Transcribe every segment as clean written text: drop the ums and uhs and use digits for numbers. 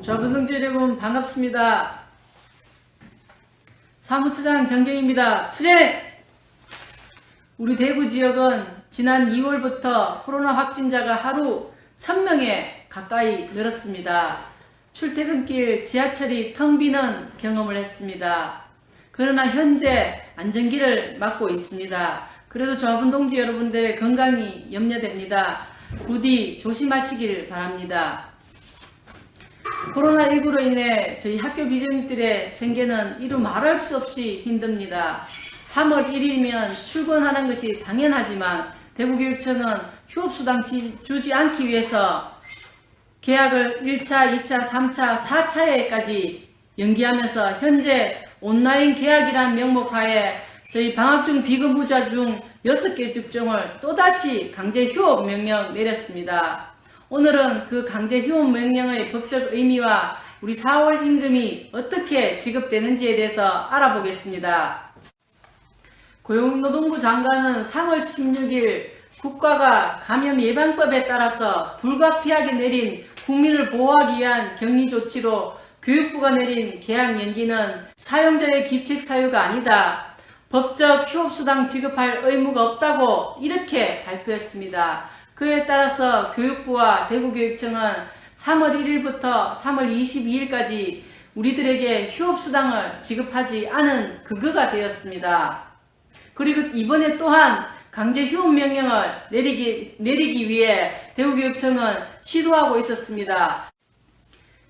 조합운동주 여러분 반갑습니다. 사무처장 정경입니다. 투쟁! 우리 대구 지역은 지난 2월부터 코로나 확진자가 하루 1000명에 가까이 늘었습니다. 출퇴근길 지하철이 텅 비는 경험을 했습니다. 그러나 현재 안전기를 막고 있습니다. 그래도 조합운동주 여러분들의 건강이 염려됩니다. 부디 조심하시길 바랍니다. 코로나19로 인해 저희 학교 비정규직들의 생계는 이루 말할 수 없이 힘듭니다. 3월 1일이면 출근하는 것이 당연하지만 대구교육청은 휴업수당 주지 않기 위해서 계약을 1차, 2차, 3차, 4차에까지 연기하면서 현재 온라인 계약이란 명목하에 저희 방학중 비근무자 중 6개 직종을 또다시 강제 휴업 명령 내렸습니다. 오늘은 그 강제 휴업 명령의 법적 의미와 우리 4월 임금이 어떻게 지급되는지에 대해서 알아보겠습니다. 고용노동부 장관은 3월 16일 국가가 감염 예방법에 따라서 불가피하게 내린 국민을 보호하기 위한 격리 조치로 교육부가 내린 계약 연기는 사용자의 기책 사유가 아니다. 법적 휴업수당 지급할 의무가 없다고 이렇게 발표했습니다. 그에 따라서 교육부와 대구교육청은 3월 1일부터 3월 22일까지 우리들에게 휴업수당을 지급하지 않은 극의가 되었습니다. 그리고 이번에 또한 강제 휴업 명령을 내리기 위해 대구교육청은 시도하고 있었습니다.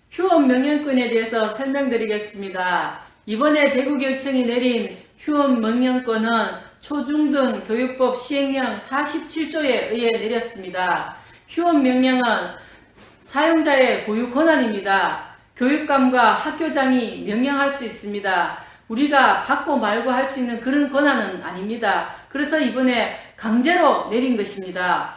휴업 명령권에 대해서 설명드리겠습니다. 이번에 대구교육청이 내린 휴업 명령권은 초중등 교육법 시행령 47조에 의해 내렸습니다. 휴업 명령은 사용자의 고유 권한입니다. 교육감과 학교장이 명령할 수 있습니다. 우리가 받고 말고 할 수 있는 그런 권한은 아닙니다. 그래서 이번에 강제로 내린 것입니다.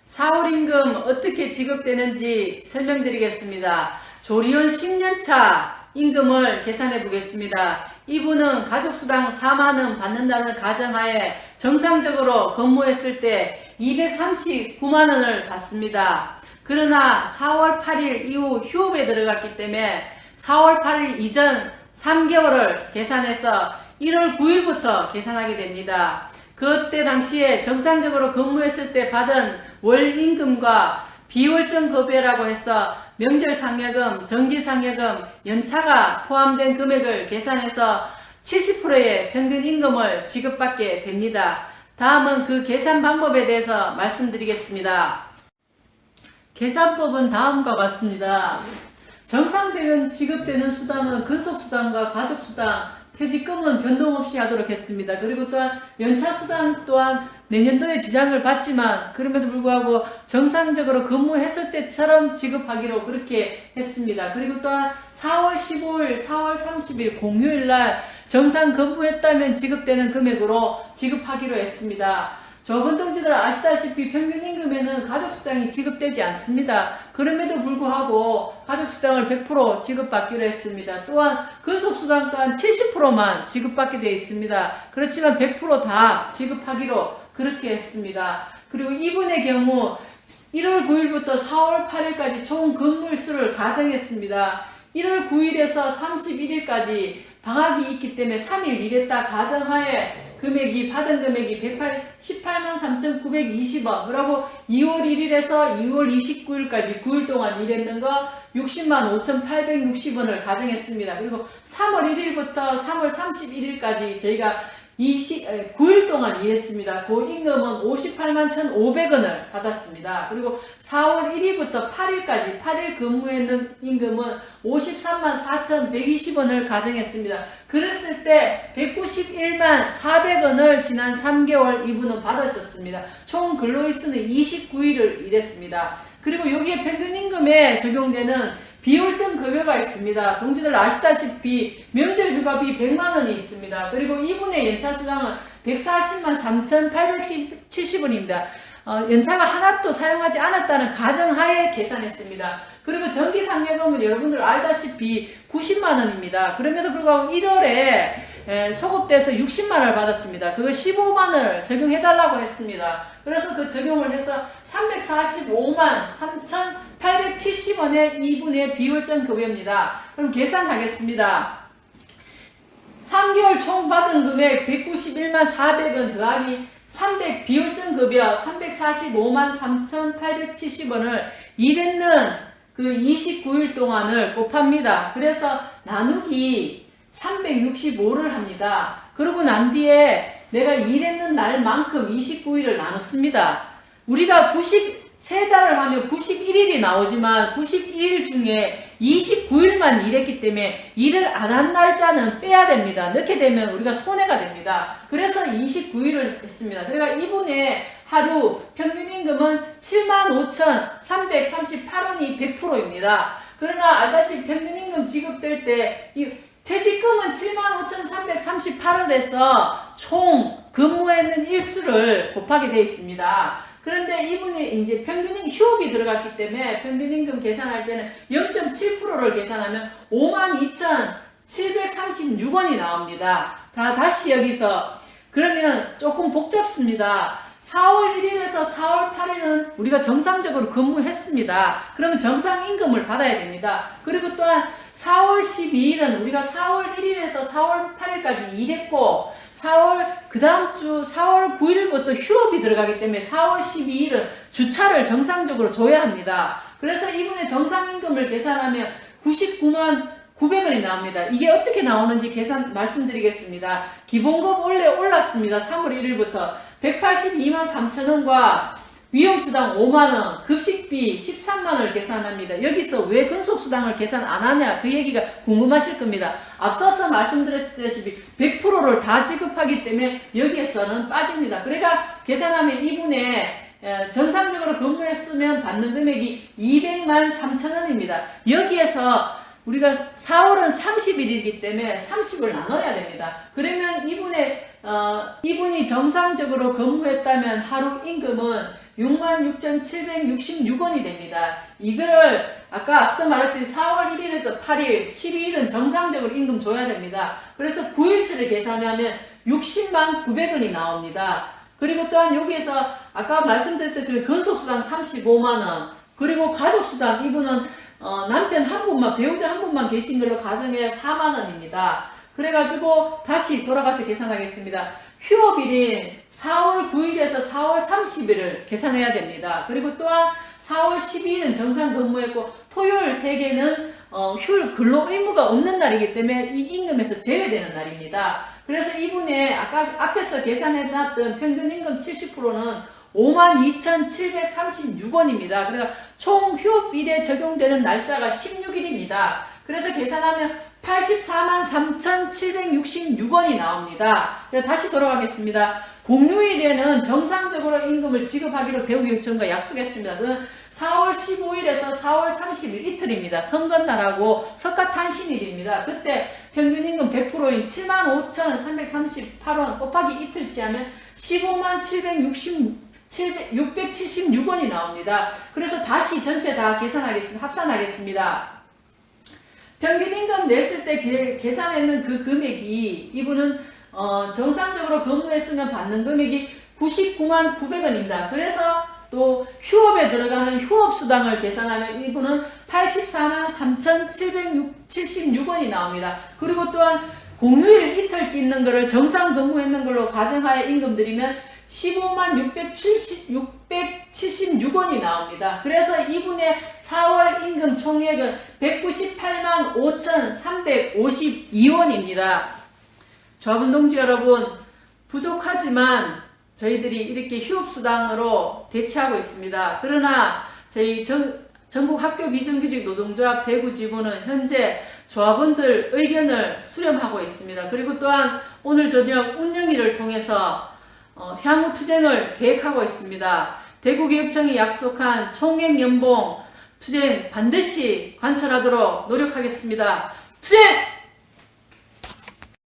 (4월) 임금 어떻게 지급되는지 설명드리겠습니다. 조리원 10년차 임금을 계산해 보겠습니다. 이분은 가족수당 4만원 받는다는 가정하에 정상적으로 근무했을 때 239만원을 받습니다. 그러나 4월 8일 이후 휴업에 들어갔기 때문에 4월 8일 이전 3개월을 계산해서 1월 9일부터 계산하게 됩니다. 그때 당시에 정상적으로 근무했을 때 받은 월 임금과 비월정 급여라고 해서 명절 상여금, 정기 상여금, 연차가 포함된 금액을 계산해서 70%의 평균 임금을 지급받게 됩니다. 다음은 그 계산 방법에 대해서 말씀드리겠습니다. 계산법은 다음과 같습니다. 정상적인 지급되는 수당은 근속수당과 가족수당, 퇴직금은 변동 없이 하도록 했습니다. 그리고 또한 연차수당 또한 내년도에 지장을 받지만 그럼에도 불구하고 정상적으로 근무했을 때처럼 지급하기로 그렇게 했습니다. 그리고 또한 4월 15일, 4월 30일 공휴일날 정상 근무했다면 지급되는 금액으로 지급하기로 했습니다. 조합운동주들 아시다시피 평균 임금에는 가족수당이 지급되지 않습니다. 그럼에도 불구하고 가족수당을 100% 지급받기로 했습니다. 또한 근속수당 또한 70%만 지급받게 되어 있습니다. 그렇지만 100% 다 지급하기로 그렇게 했습니다. 그리고 이분의 경우 1월 9일부터 4월 8일까지 총 근무일수를 가정했습니다. 1월 9일에서 31일까지 방학이 있기 때문에 3일 일했다 가정하에 받은 금액이 118만 3,920원. 그리고 2월 1일에서 2월 29일까지 9일 동안 일했는 거 60만 5,860원을 가정했습니다. 그리고 3월 1일부터 3월 31일까지 저희가 9일 동안 일했습니다. 그 임금은 58만 1,500원을 받았습니다. 그리고 4월 1일부터 8일까지 8일 근무했는 임금은 53만 4,120원을 가정했습니다. 그랬을 때 191만 400원을 지난 3개월 이분은 받으셨습니다. 총 근로일수는 29일을 일했습니다. 그리고 여기에 평균임금에 적용되는 비월정 급여가 있습니다. 동지들 아시다시피 명절휴가비 100만원이 있습니다. 그리고 이분의 연차수당은 140만 3,870원입니다. 연차가 하나도 사용하지 않았다는 가정하에 계산했습니다. 그리고 정기상여금은 여러분들 알다시피 90만원입니다. 그럼에도 불구하고 1월에 소급돼서 60만 원을 받았습니다. 그거 15만 원을 적용해달라고 했습니다. 그래서 그 적용을 해서 345만 3,870원의 2분의 비월전 급여입니다. 그럼 계산하겠습니다. 3개월 총 받은 금액 191만 400원 더하기 300 비월전 급여 345만 3,870원을 일했는 그 29일 동안을 곱합니다. 그래서 나누기 365를 합니다. 그러고 난 뒤에 내가 일했는 날만큼 29일을 나눴습니다. 우리가 93달을 하면 91일이 나오지만 91일 중에 29일만 일했기 때문에 일을 안 한 날짜는 빼야 됩니다. 넣게 되면 우리가 손해가 됩니다. 그래서 29일을 했습니다. 그러니까 이분의 하루 평균임금은 75,338원이 100%입니다. 그러나 알다시피 평균임금 지급될 때 이 퇴직금은 75,338을 해서 총 근무했는 일수를 곱하게 되어 있습니다. 그런데 이분이 이제 평균임 휴업이 들어갔기 때문에 평균임금 계산할 때는 0.7%를 계산하면 52,736원이 나옵니다. 다시 여기서 그러면 조금 복잡습니다. 4월 1일에서 4월 8일은 우리가 정상적으로 근무했습니다. 그러면 정상임금을 받아야 됩니다. 그리고 또한 4월 12일은 우리가 4월 1일에서 4월 8일까지 일했고 그 다음 주 4월 9일부터 휴업이 들어가기 때문에 4월 12일은 주차를 정상적으로 줘야 합니다. 그래서 이분의 정상임금을 계산하면 99만 900원이 나옵니다. 이게 어떻게 나오는지 계산 말씀드리겠습니다. 기본급 원래 올랐습니다. 3월 1일부터 182만 3천원과 위험수당 5만원, 급식비 13만원을 계산합니다. 여기서 왜 근속수당을 계산 안 하냐 그 얘기가 궁금하실 겁니다. 앞서서 말씀드렸다시피 100%를 다 지급하기 때문에 여기에서는 빠집니다. 그러니까 계산하면 이분의 정상적으로 근무했으면 받는 금액이 200만 3천원입니다. 여기에서 우리가 4월은 30일이기 때문에 30을 나눠야 됩니다. 그러면 이분이 정상적으로 근무했다면 하루 임금은 66,766원이 됩니다. 이거를 아까 앞서 말했듯이 4월 1일에서 8일, 12일은 정상적으로 임금 줘야 됩니다. 그래서 9일치를 계산하면 60만 900원이 나옵니다. 그리고 또한 여기에서 아까 말씀드렸듯이 근속수당 35만원, 그리고 가족수당 이분은 남편 한 분만, 배우자 한 분만 계신 걸로 가정해 4만원입니다. 그래가지고 다시 돌아가서 계산하겠습니다. 휴업일인 4월 9일에서 4월 30일을 계산해야 됩니다. 그리고 또한 4월 12일은 정상 근무했고 토요일 3개는 휴일 근로 의무가 없는 날이기 때문에 이 임금에서 제외되는 날입니다. 그래서 이분의 아까 앞에서 계산해놨던 평균임금 70%는 52,736원입니다. 그러니까 총 휴업일에 적용되는 날짜가 16일입니다. 그래서 계산하면 84만 3,766원이 나옵니다. 그래서 다시 돌아가겠습니다. 공휴일에는 정상적으로 임금을 지급하기로 대구경청과 약속했습니다. 그건 4월 15일에서 4월 30일 이틀입니다. 선거날하고 석가탄신일입니다. 그때 평균임금 100%인 75,338원 곱하기 이틀치 하면 15만 676원이 나옵니다. 그래서 다시 전체 다 계산하겠습니다. 합산하겠습니다. 평균임금 냈을 때 계산했는 그 금액이 이분은 정상적으로 근무했으면 받는 금액이 99만 900원입니다. 그래서 또 휴업에 들어가는 휴업수당을 계산하면 이분은 84만 3,776원이 나옵니다. 그리고 또한 공휴일 이틀 끼는 거를 정상 근무했는 걸로 가정하에 임금 드리면 15만 676원이 나옵니다. 그래서 이분의 4월 임금 총액은 198만 5,352원입니다. 조합원 동지 여러분, 부족하지만 저희들이 이렇게 휴업수당으로 대체하고 있습니다. 그러나 저희 전국 학교 비정규직 노동조합 대구지부는 현재 조합원들 의견을 수렴하고 있습니다. 그리고 또한 오늘 저녁 운영위를 통해서 향후 투쟁을 계획하고 있습니다. 대구교육청이 약속한 총액연봉 투쟁 반드시 관철하도록 노력하겠습니다. 투쟁!